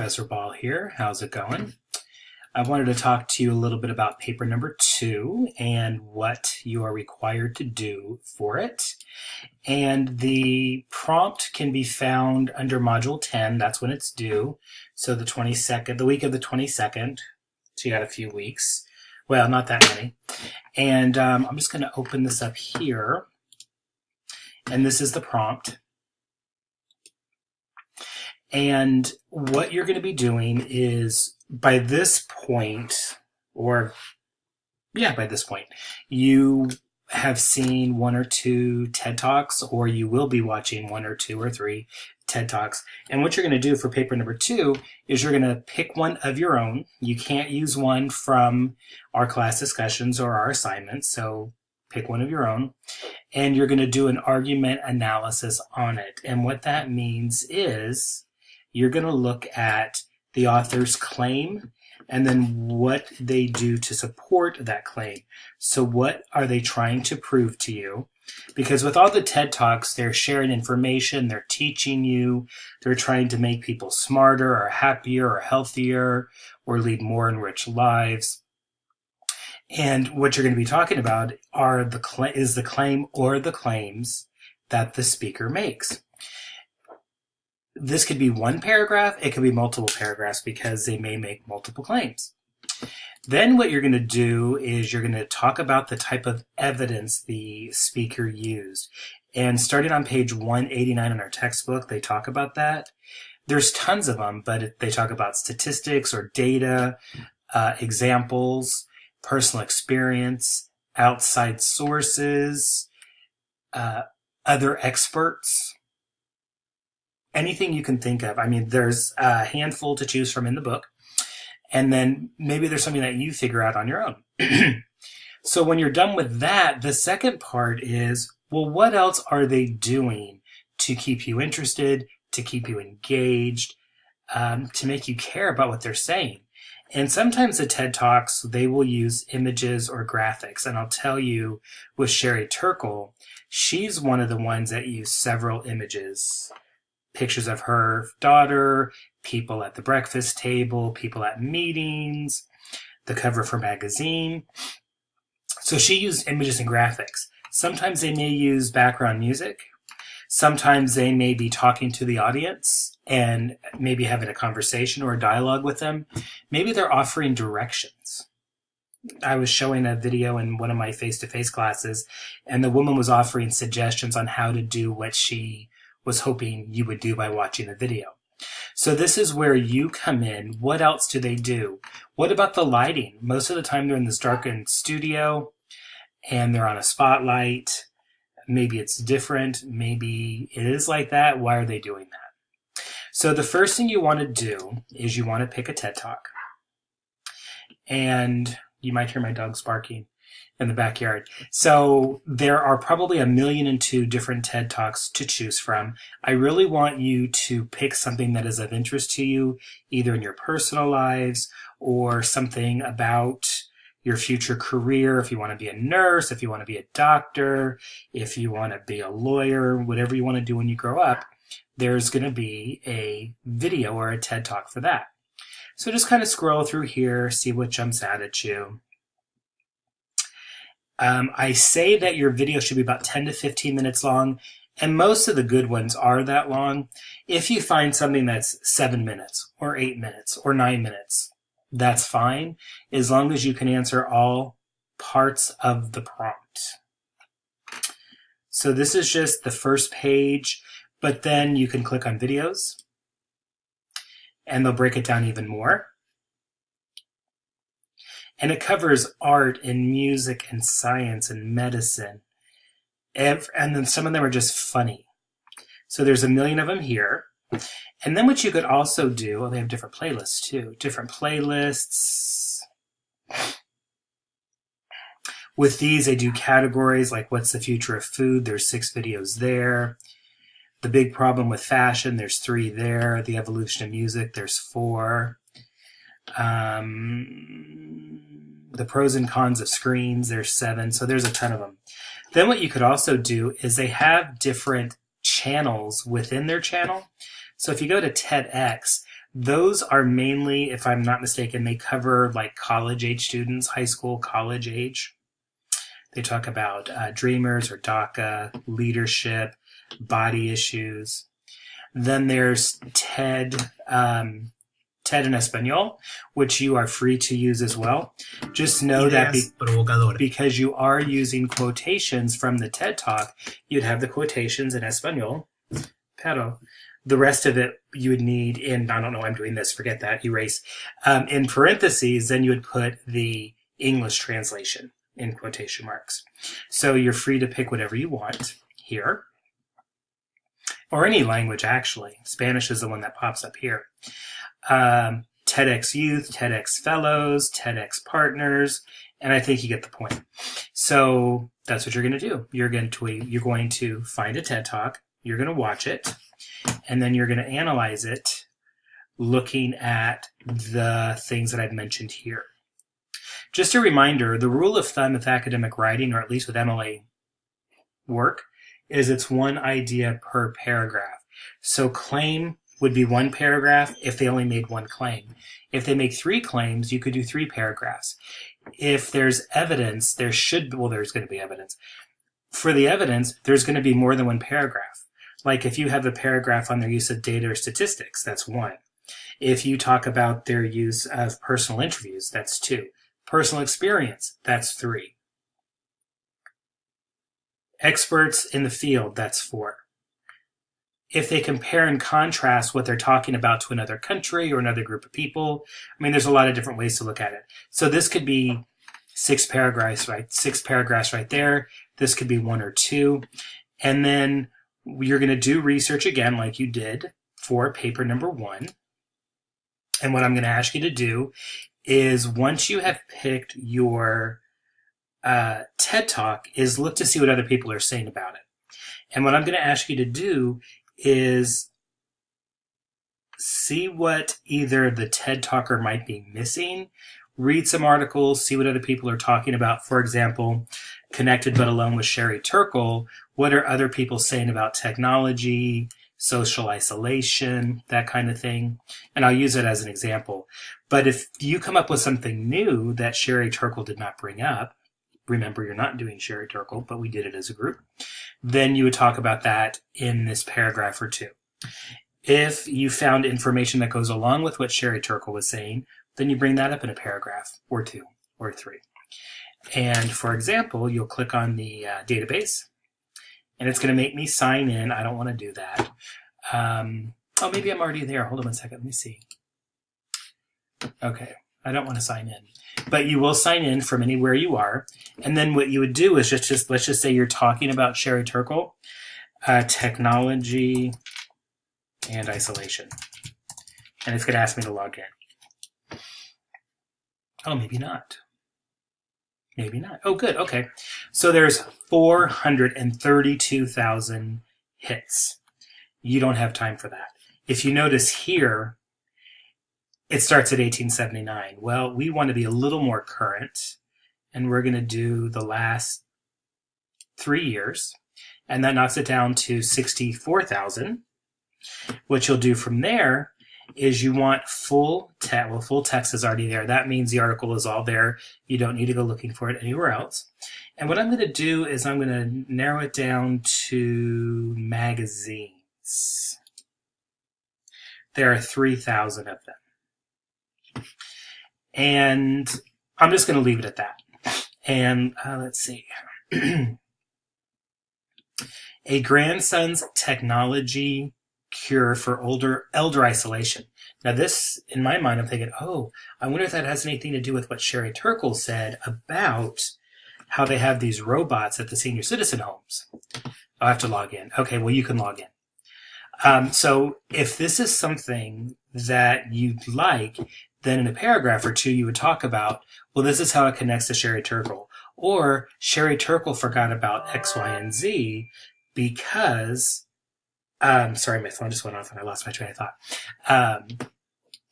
Professor Ball here. How's it going? I wanted to talk to you a little bit about paper number 2 and what you are required to do for it. And the prompt can be found under Module 10. That's when it's due. So the 22nd, the week of the 22nd. So you got a few weeks. Well, not that many. And I'm just going to open this up here. And this is the prompt. And what you're going to be doing is, by this point, you have seen 1 or 2 TED Talks, or you will be watching 1 or 2 or 3 TED Talks. And what you're going to do for paper number 2 is you're going to pick one of your own. You can't use one from our class discussions or our assignments, so pick one of your own. And you're going to do an argument analysis on it. And what that means is you're going to look at the author's claim and then what they do to support that claim. So what are they trying to prove to you? Because with all the TED Talks, they're sharing information, they're teaching you, they're trying to make people smarter or happier or healthier or lead more enriched lives. And what you're going to be talking about is the claim or the claims that the speaker makes. This could be one paragraph, it could be multiple paragraphs because they may make multiple claims. Then what you're going to do is you're going to talk about the type of evidence the speaker used. And starting on page 189 in our textbook, they talk about that. There's tons of them, but they talk about statistics or data, examples, personal experience, outside sources, other experts. Anything you can think of. I mean, there's a handful to choose from in the book. And then maybe there's something that you figure out on your own. So when you're done with that, the second part is, well, what else are they doing to keep you interested, to keep you engaged, to make you care about what they're saying? And sometimes the TED Talks, they will use images or graphics. And I'll tell you, with Sherry Turkle, she's one of the ones that use several images. Pictures of her daughter, people at the breakfast table, people at meetings, the cover of her magazine. So she used images and graphics. Sometimes they may use background music. Sometimes they may be talking to the audience and maybe having a conversation or a dialogue with them. Maybe they're offering directions. I was showing a video in one of my face-to-face classes, and the woman was offering suggestions on how to do what she was hoping you would do by watching the video. So this is where you come in. What else do they do? What about the lighting? Most of the time they're in this darkened studio and they're on a spotlight. Maybe it's different. Maybe it is like that. Why are they doing that? So the first thing you want to do is you want to pick a TED Talk. And you might hear my dogs barking in the backyard. So there are probably 1,000,002 different TED Talks to choose from. I really want you to pick something that is of interest to you, either in your personal lives or something about your future career. If you want to be a nurse, if you want to be a doctor, if you want to be a lawyer, whatever you want to do when you grow up, there's going to be a video or a TED Talk for that. So just kind of scroll through here, see what jumps out at you. I say that your video should be about 10 to 15 minutes long, and most of the good ones are that long. If you find something that's 7 minutes or 8 minutes or 9 minutes, that's fine, as long as you can answer all parts of the prompt. So this is just the first page, but then you can click on videos, and they'll break it down even more. And it covers art and music and science and medicine. And then some of them are just funny. So there's 1,000,000 of them here. And then what you could also do, well, they have different playlists too. Different playlists. With these, they do categories like what's the future of food. There's 6 videos there. The big problem with fashion, there's 3 there. The evolution of music, there's 4. The pros and cons of screens, there's 7, so there's a ton of them. Then what you could also do is they have different channels within their channel. So if you go to TEDx, Those are mainly, if I'm not mistaken, they cover like college age students, high school, college age. They talk about dreamers or DACA, leadership, body issues. Then there's TED, TED in Espanol, which you are free to use as well. Just know that because you are using quotations from the TED Talk, you'd have the quotations in Espanol, pero the rest of it you would need in, I don't know, I'm doing this, forget that, erase. In parentheses, then you would put the English translation in quotation marks. So you're free to pick whatever you want here. Or any language, actually. Spanish is the one that pops up here. TEDx Youth, TEDx Fellows, TEDx Partners, and I think you get the point. So that's what you're going to do. You're going to find a TED Talk, you're going to watch it, and then you're going to analyze it looking at the things that I've mentioned here. Just a reminder, the rule of thumb with academic writing, or at least with MLA work, is it's one idea per paragraph. So claim would be one paragraph if they only made one claim. If they make 3 claims, you could do 3 paragraphs. If there's evidence, there's going to be evidence. For the evidence, there's going to be more than one paragraph. Like if you have a paragraph on their use of data or statistics, that's 1. If you talk about their use of personal interviews, that's 2. Personal experience, that's 3. Experts in the field, that's 4. If they compare and contrast what they're talking about to another country or another group of people, I mean, there's a lot of different ways to look at it. So this could be 6 paragraphs, right? 6 paragraphs right there. This could be 1 or 2. And then you're going to do research again, like you did for paper number 1. And what I'm going to ask you to do is once you have picked your TED Talk is look to see what other people are saying about it. And what I'm going to ask you to do is see what either the TED Talker might be missing, read some articles, see what other people are talking about. For example, Connected But Alone with Sherry Turkle. What are other people saying about technology, social isolation, that kind of thing? And I'll use it as an example. But if you come up with something new that Sherry Turkle did not bring up, remember, you're not doing Sherry Turkle, but we did it as a group, then you would talk about that in this paragraph or 2. If you found information that goes along with what Sherry Turkle was saying, then you bring that up in a paragraph or 2 or 3. And for example, you'll click on the database, and it's going to make me sign in. I don't want to do that. Oh, maybe I'm already there. Hold on one second. Let me see. Okay. I don't want to sign in. But you will sign in from anywhere you are. And then what you would do is just let's just say you're talking about Sherry Turkle, technology and isolation. And it's going to ask me to log in. Oh, maybe not. Maybe not. Oh, good. Okay. So there's 432,000 hits. You don't have time for that. If you notice here, it starts at 1879. Well, we want to be a little more current, and we're going to do the last 3 years, and that knocks it down to 64,000. What you'll do from there is you want full text. Well, full text is already there. That means the article is all there. You don't need to go looking for it anywhere else. And what I'm going to do is I'm going to narrow it down to magazines. There are 3,000 of them. And I'm just going to leave it at that. And let's see. A grandson's technology cure for elder isolation. Now this, in my mind, I'm thinking, oh, I wonder if that has anything to do with what Sherry Turkle said about how they have these robots at the senior citizen homes. I'll have to log in. Okay, well, you can log in. So if this is something that you'd like, then in a paragraph or 2, you would talk about, well, this is how it connects to Sherry Turkle. Or Sherry Turkle forgot about X, Y, and Z because, sorry, my phone just went off and I lost my train of thought.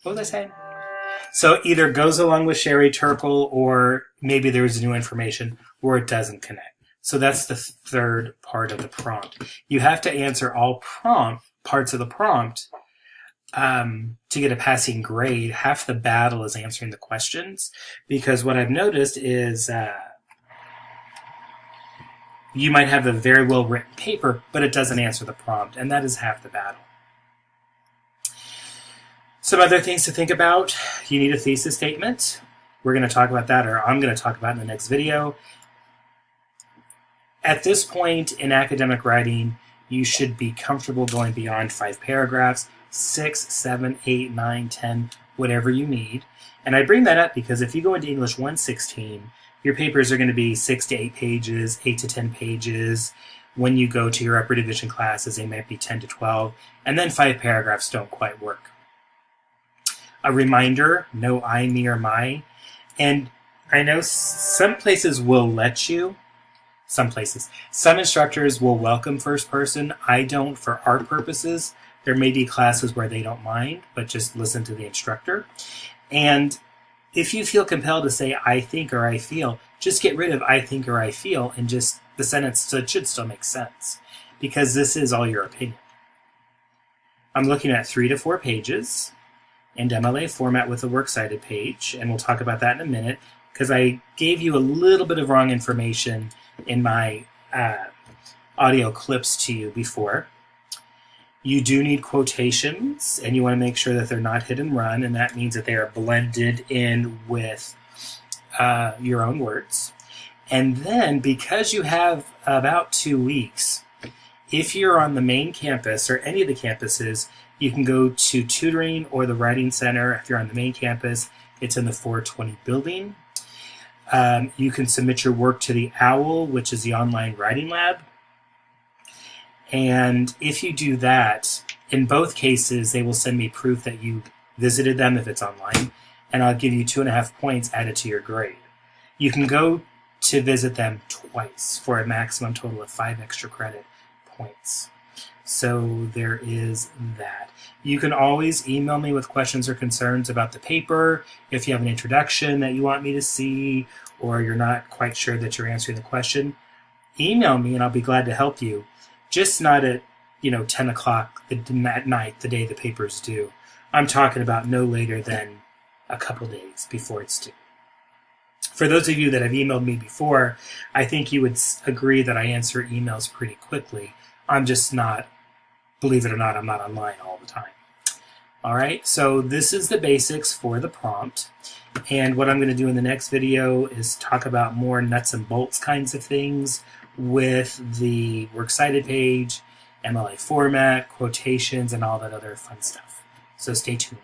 What was I saying? So either goes along with Sherry Turkle or maybe there's new information or it doesn't connect. So that's the third part of the prompt. You have to answer all parts of the prompt to get a passing grade, half the battle is answering the questions. Because what I've noticed is you might have a very well written paper, but it doesn't answer the prompt, and that is half the battle. Some other things to think about. You need a thesis statement. We're going to talk about that, or I'm going to talk about in the next video. At this point in academic writing, you should be comfortable going beyond 5 paragraphs, 6, 7, 8, 9, 10, whatever you need. And I bring that up because if you go into English 116, your papers are going to be 6 to 8 pages, 8 to 10 pages. When you go to your upper division classes, they might be 10 to 12, and then 5 paragraphs don't quite work. A reminder, no I, me, or my. And I know some places will let you, some instructors will welcome first person. I don't for art purposes. There may be classes where they don't mind, but just listen to the instructor. And if you feel compelled to say I think or I feel, just get rid of I think or I feel and just the sentence should still make sense, because this is all your opinion. I'm looking at 3 to 4 pages in MLA format with a works cited page, and we'll talk about that in a minute, because I gave you a little bit of wrong information in my audio clips to you before. You do need quotations, and you want to make sure that they're not hit and run, and that means that they are blended in with your own words. And then, because you have about 2 weeks, if you're on the main campus or any of the campuses, you can go to tutoring or the writing center. If you're on the main campus, it's in the 420 building. You can submit your work to the OWL, which is the online writing lab. And if you do that, in both cases, they will send me proof that you visited them if it's online, and I'll give you 2.5 points added to your grade. You can go to visit them twice for a maximum total of 5 extra credit points. So there is that. You can always email me with questions or concerns about the paper. If you have an introduction that you want me to see, or you're not quite sure that you're answering the question, email me and I'll be glad to help you. Just not at 10 o'clock at night, the day the paper's due. I'm talking about no later than a couple days before it's due. For those of you that have emailed me before, I think you would agree that I answer emails pretty quickly. I'm just not, believe it or not, I'm not online all the time. All right, so this is the basics for the prompt. And what I'm going to do in the next video is talk about more nuts and bolts kinds of things with the works cited page, MLA format, quotations, and all that other fun stuff. So stay tuned.